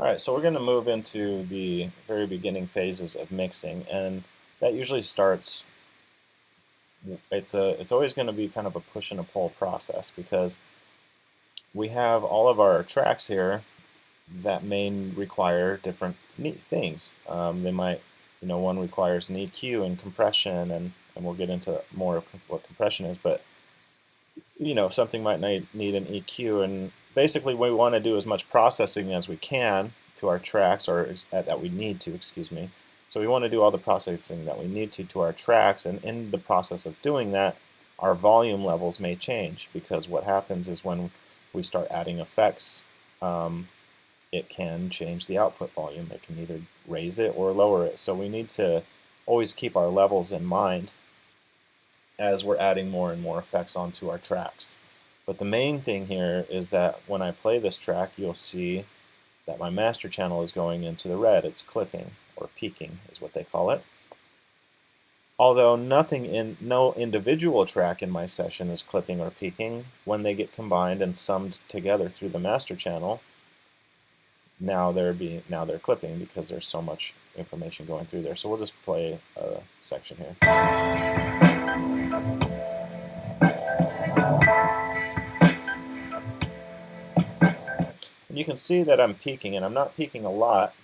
Alright, so we're going to move into the very beginning phases of mixing, and that usually starts, it's always going to be kind of a push and a pull process because we have all of our tracks here that may require different neat things. They might, one requires an EQ and compression, and we'll get into more of what compression is, but something might need an EQ, and basically we want to do as much processing as we can to our tracks, or that we need to, excuse me. So we want to do all the processing that we need to our tracks, and in the process of doing that, our volume levels may change, because what happens is when we start adding effects, it can change the output volume. It can either raise it or lower it. So we need to always keep our levels in mind as we're adding more and more effects onto our tracks. But the main thing here is that when I play this track, you'll see that my master channel is going into the red. It's clipping, or peaking is what they call it. Although no individual track in my session is clipping or peaking, when they get combined and summed together through the master channel, now they're clipping, because there's so much information going through there. So we'll just play a section here. And you can see that I'm peaking, and I'm not peaking a lot.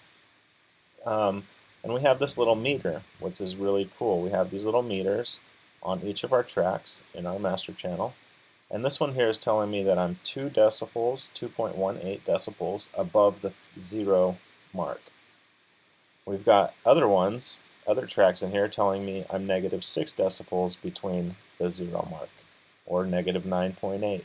And we have this little meter, which is really cool. We have these little meters on each of our tracks in our master channel. And this one here is telling me that I'm 2 decibels, 2.18 decibels above the 0 mark. We've got other tracks in here telling me I'm -6 decibels between the 0 mark, or -9.8.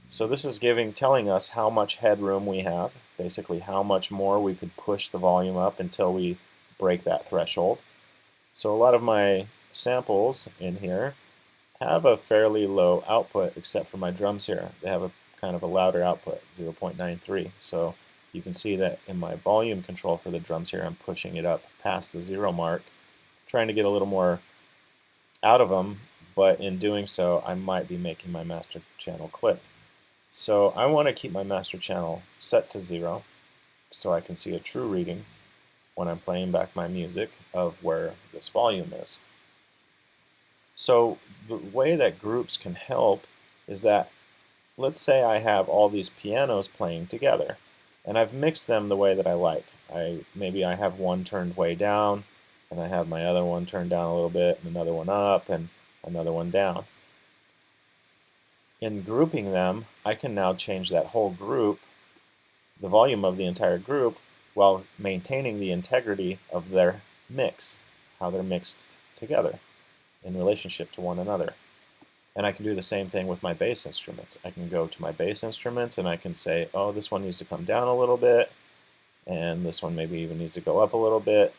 So this is telling us how much headroom we have, basically how much more we could push the volume up until we break that threshold. So a lot of my samples in here have a fairly low output, except for my drums here. They have a kind of a louder output, 0.93. So you can see that in my volume control for the drums here, I'm pushing it up past the 0 mark, trying to get a little more out of them, but in doing so, I might be making my master channel clip. So I want to keep my master channel set to 0 so I can see a true reading when I'm playing back my music of where this volume is. So the way that groups can help is that, let's say I have all these pianos playing together, and I've mixed them the way that I like. Maybe I have one turned way down, and I have my other one turned down a little bit, and another one up, and another one down. In grouping them, I can now change that whole group, the volume of the entire group, while maintaining the integrity of their mix, how they're mixed together in relationship to one another. And I can do the same thing with my bass instruments. I can go to my bass instruments and I can say, oh, this one needs to come down a little bit, and this one maybe even needs to go up a little bit.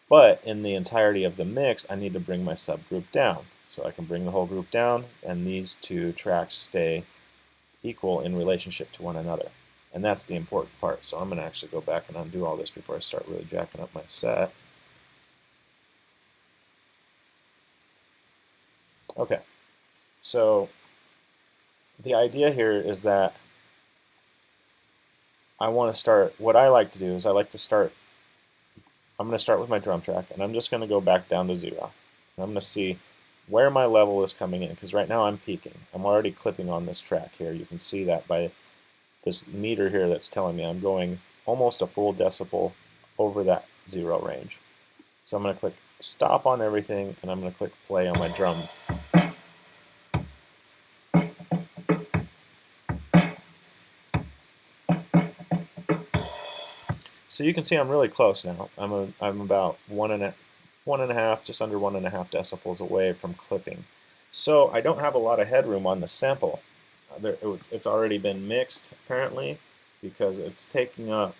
But in the entirety of the mix, I need to bring my subgroup down. So I can bring the whole group down, and these two tracks stay equal in relationship to one another. And that's the important part. So I'm going to actually go back and undo all this before I start really jacking up my set. Okay, so the idea here is that I want to start, what I like to do is I'm going to start with my drum track, and I'm just going to go back down to 0. And I'm going to see where my level is coming in, because right now I'm peaking. I'm already clipping on this track here. You can see that by this meter here that's telling me I'm going almost a full decibel over that 0 range. So I'm going to click stop on everything, and I'm going to click play on my drums. So you can see I'm really close now. I'm about one and a half, just under 1.5 decibels away from clipping. So I don't have a lot of headroom on the sample. It's already been mixed, apparently, because it's taking up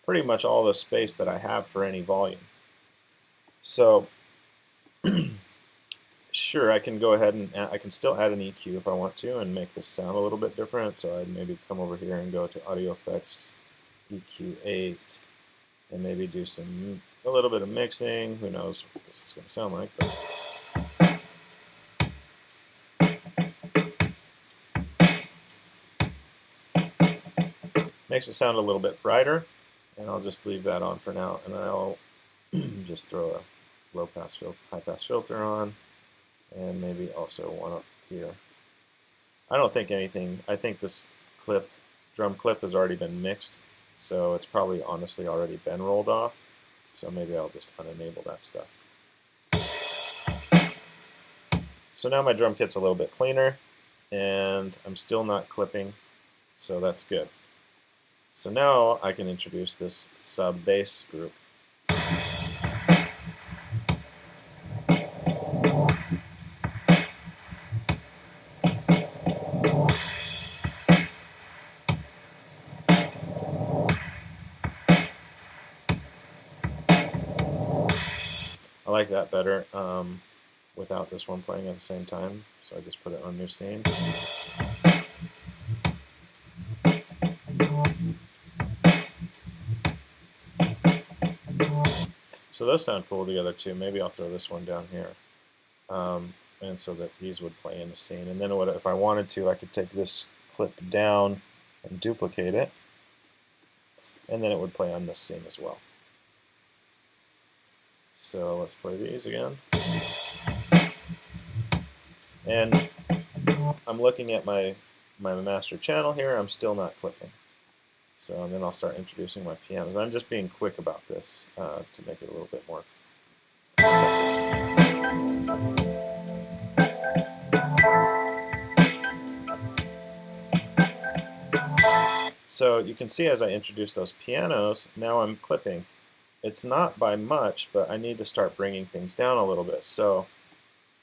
pretty much all the space that I have for any volume. So sure, I can go ahead and I can still add an EQ if I want to and make this sound a little bit different. So I'd maybe come over here and go to Audio Effects, EQ 8, and maybe do a little bit of mixing. Who knows what this is going to sound like. Makes it sound a little bit brighter, And I'll just leave that on for now, and I'll just throw a low pass filter, high pass filter on, and maybe also one up here. I don't think anything. I think this drum clip has already been mixed, so it's probably honestly already been rolled off. So maybe I'll just unenable that stuff. So now my drum kit's a little bit cleaner, and I'm still not clipping, so that's good. So now I can introduce this sub bass group. I like that better without this one playing at the same time, so I just put it on new scene. So those sound cool together too. Maybe I'll throw this one down here, and so that these would play in the scene. And then if I wanted to, I could take this clip down and duplicate it, and then it would play on this scene as well. So let's play these again. And I'm looking at my master channel here. I'm still not clipping. So then I'll start introducing my pianos. I'm just being quick about this to make it a little bit more. So you can see as I introduce those pianos, now I'm clipping. It's not by much, but I need to start bringing things down a little bit. So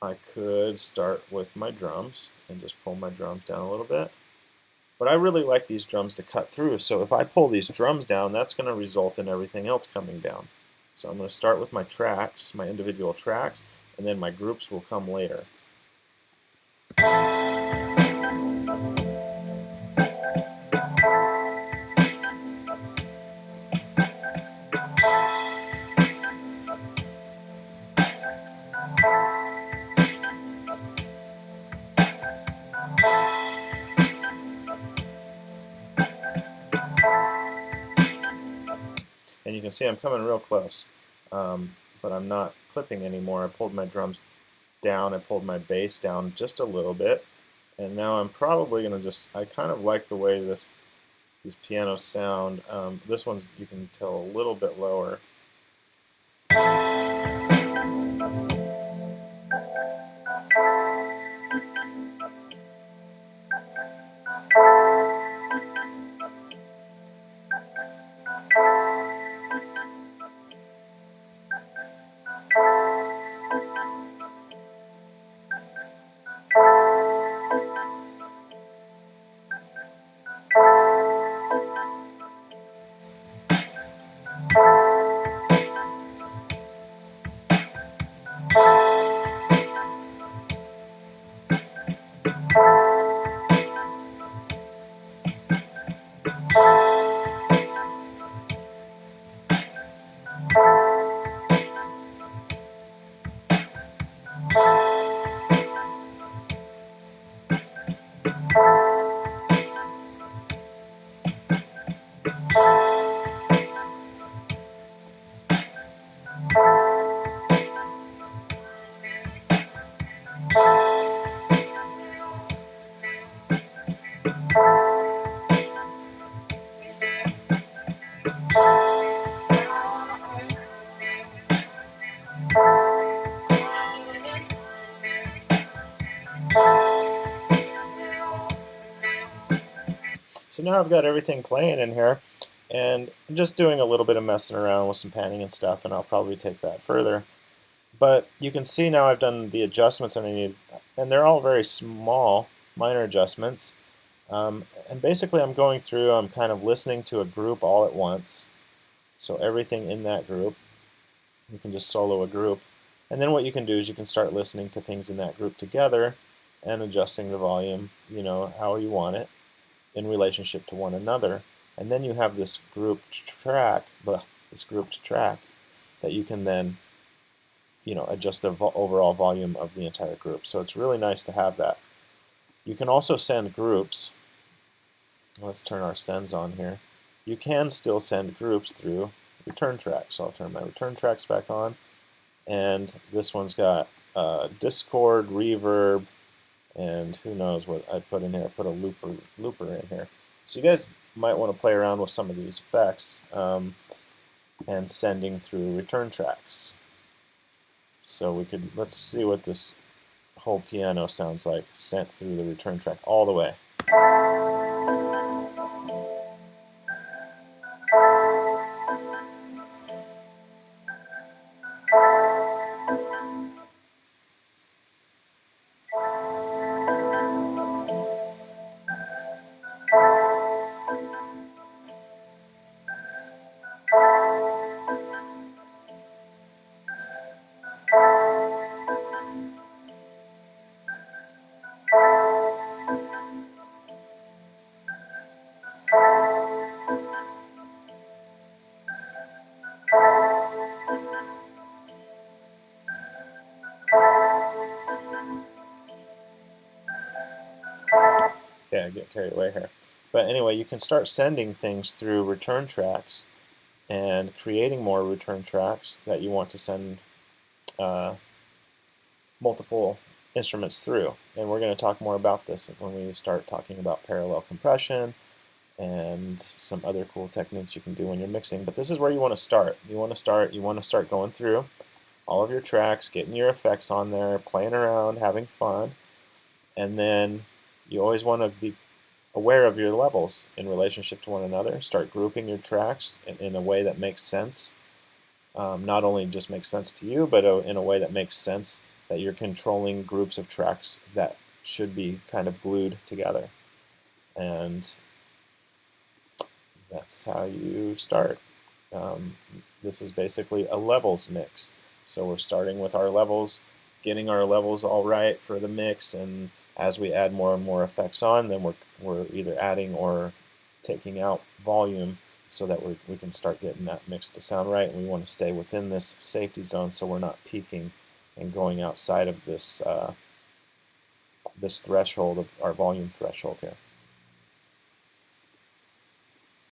I could start with my drums and just pull my drums down a little bit. But I really like these drums to cut through, so if I pull these drums down, that's going to result in everything else coming down. So I'm going to start with my tracks, my individual tracks, and then my groups will come later. And you can see I'm coming real close, but I'm not clipping anymore. I pulled my drums down, I pulled my bass down just a little bit, and now I'm probably going to I kind of like the way these pianos sound. This one's, you can tell, a little bit lower. So now I've got everything playing in here, and I'm just doing a little bit of messing around with some panning and stuff, and I'll probably take that further. But you can see now I've done the adjustments that I need, and they're all very small, minor adjustments. And basically I'm going through, I'm kind of listening to a group all at once. So everything in that group, you can just solo a group. And then what you can do is you can start listening to things in that group together and adjusting the volume, how you want it in relationship to one another. And then you have this grouped track, that you can then adjust the overall volume of the entire group. So it's really nice to have that. You can also send groups. Let's turn our sends on here. you can still send groups through return tracks. So I'll turn my return tracks back on, and this one's got Discord, reverb, and who knows what I put in here. I put a looper in here. So you guys might want to play around with some of these effects and sending through return tracks. So let's see what this whole piano sounds like sent through the return track all the way. Okay, I get carried away here. But anyway, you can start sending things through return tracks and creating more return tracks that you want to send multiple instruments through. And we're going to talk more about this when we start talking about parallel compression and some other cool techniques you can do when you're mixing. But this is where you want to start. You want to start going through all of your tracks, getting your effects on there, playing around, having fun. And then you always want to be aware of your levels in relationship to one another. Start grouping your tracks in a way that makes sense. Not only just makes sense to you, but in a way that makes sense that you're controlling groups of tracks that should be kind of glued together. And that's how you start. This is basically a levels mix. So we're starting with our levels, getting our levels all right for the mix, and as we add more and more effects on, then we're either adding or taking out volume so that we can start getting that mix to sound right. And we want to stay within this safety zone so we're not peaking and going outside of this this threshold of our volume threshold here.